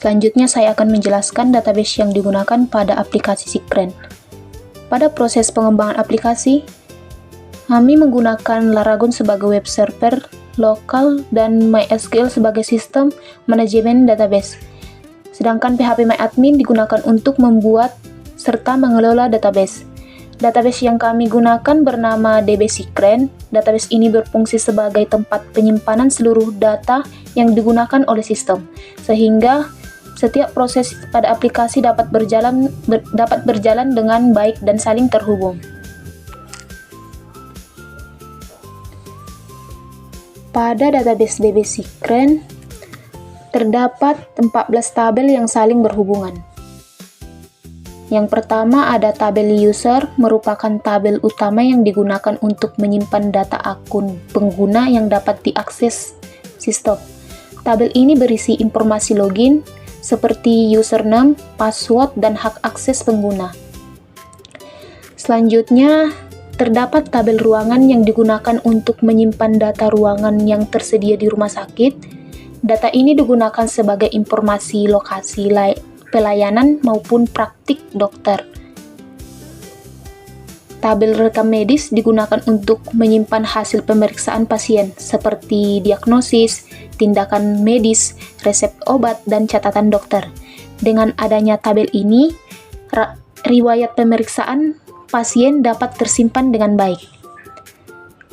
Selanjutnya saya akan menjelaskan database yang digunakan pada aplikasi Sikren. Pada proses pengembangan aplikasi, kami menggunakan Laragon sebagai web server lokal dan MySQL sebagai sistem manajemen database. Sedangkan PHPMyAdmin digunakan untuk membuat serta mengelola database. Database yang kami gunakan bernama DB Sikren. Database ini berfungsi sebagai tempat penyimpanan seluruh data yang digunakan oleh sistem, sehingga setiap proses pada aplikasi dapat berjalan dengan baik dan saling terhubung. Pada database DB Sikren, terdapat 14 tabel yang saling berhubungan. Yang pertama ada tabel user, merupakan tabel utama yang digunakan untuk menyimpan data akun pengguna yang dapat diakses sistem. Tabel ini berisi informasi login, seperti username, password, dan hak akses pengguna. Selanjutnya, terdapat tabel ruangan yang digunakan untuk menyimpan data ruangan yang tersedia di rumah sakit. Data ini digunakan sebagai informasi lokasi pelayanan maupun praktik dokter. Tabel rekam medis digunakan untuk menyimpan hasil pemeriksaan pasien, seperti diagnosis, tindakan medis, resep obat, dan catatan dokter. Dengan adanya tabel ini, riwayat pemeriksaan pasien dapat tersimpan dengan baik.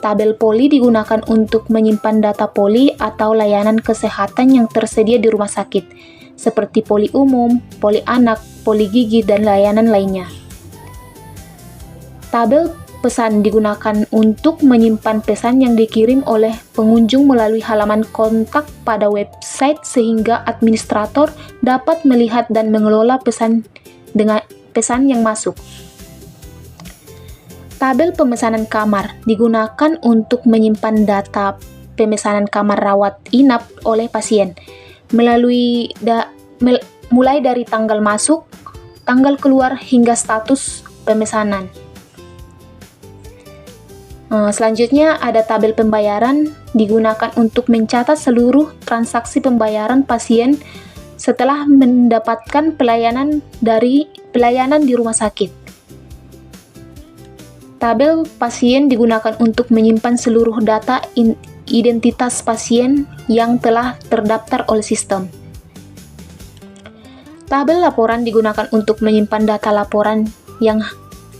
Tabel poli digunakan untuk menyimpan data poli atau layanan kesehatan yang tersedia di rumah sakit, seperti poli umum, poli anak, poli gigi, dan layanan lainnya. Tabel pesan digunakan untuk menyimpan pesan yang dikirim oleh pengunjung melalui halaman kontak pada website, sehingga administrator dapat melihat dan mengelola pesan yang masuk. Tabel pemesanan kamar digunakan untuk menyimpan data pemesanan kamar rawat inap oleh pasien, mulai dari tanggal masuk, tanggal keluar, hingga status pemesanan. Selanjutnya ada tabel pembayaran, digunakan untuk mencatat seluruh transaksi pembayaran pasien setelah mendapatkan pelayanan di rumah sakit. Tabel pasien digunakan untuk menyimpan seluruh data identitas pasien yang telah terdaftar oleh sistem. Tabel laporan digunakan untuk menyimpan data laporan yang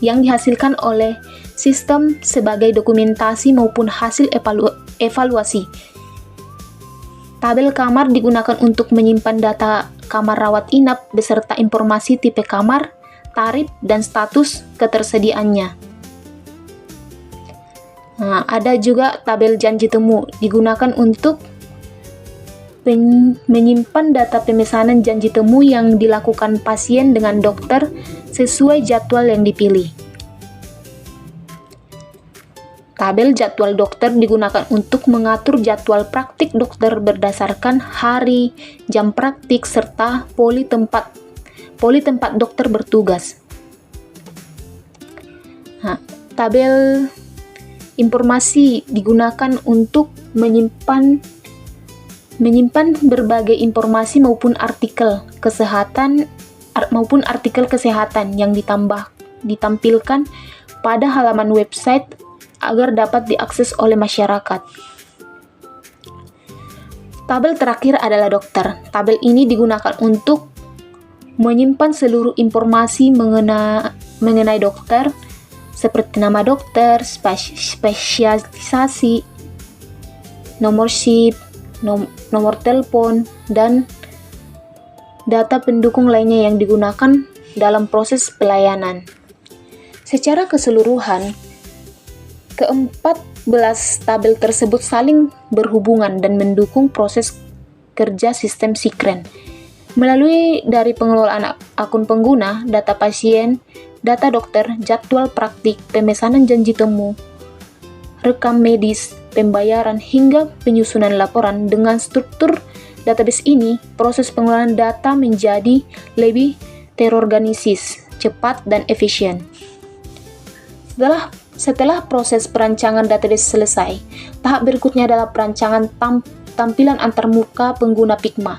dihasilkan oleh sistem sebagai dokumentasi maupun hasil evaluasi. Tabel kamar digunakan untuk menyimpan data kamar rawat inap beserta informasi tipe kamar, tarif, dan status ketersediaannya. Ada juga tabel janji temu, digunakan untuk menyimpan data pemesanan janji temu yang dilakukan pasien dengan dokter sesuai jadwal yang dipilih. Tabel jadwal dokter digunakan untuk mengatur jadwal praktik dokter berdasarkan hari, jam praktik, serta poli tempat dokter bertugas. Tabel informasi digunakan untuk menyimpan berbagai informasi maupun artikel kesehatan yang ditampilkan pada halaman website agar dapat diakses oleh masyarakat. Tabel terakhir adalah dokter. Tabel ini digunakan untuk menyimpan seluruh informasi mengenai dokter, seperti nama dokter, spesialisasi, nomor SIP, nomor telepon, dan data pendukung lainnya yang digunakan dalam proses pelayanan. Secara keseluruhan, ke-14 tabel tersebut saling berhubungan dan mendukung proses kerja sistem Sikren. Melalui dari pengelolaan akun pengguna, data pasien, data dokter, jadwal praktik, pemesanan janji temu, rekam medis, pembayaran, hingga penyusunan laporan. Dengan struktur database ini, proses pengelolaan data menjadi lebih terorganisir, cepat, dan efisien. Setelah proses perancangan database selesai, tahap berikutnya adalah perancangan tampilan antarmuka pengguna Figma.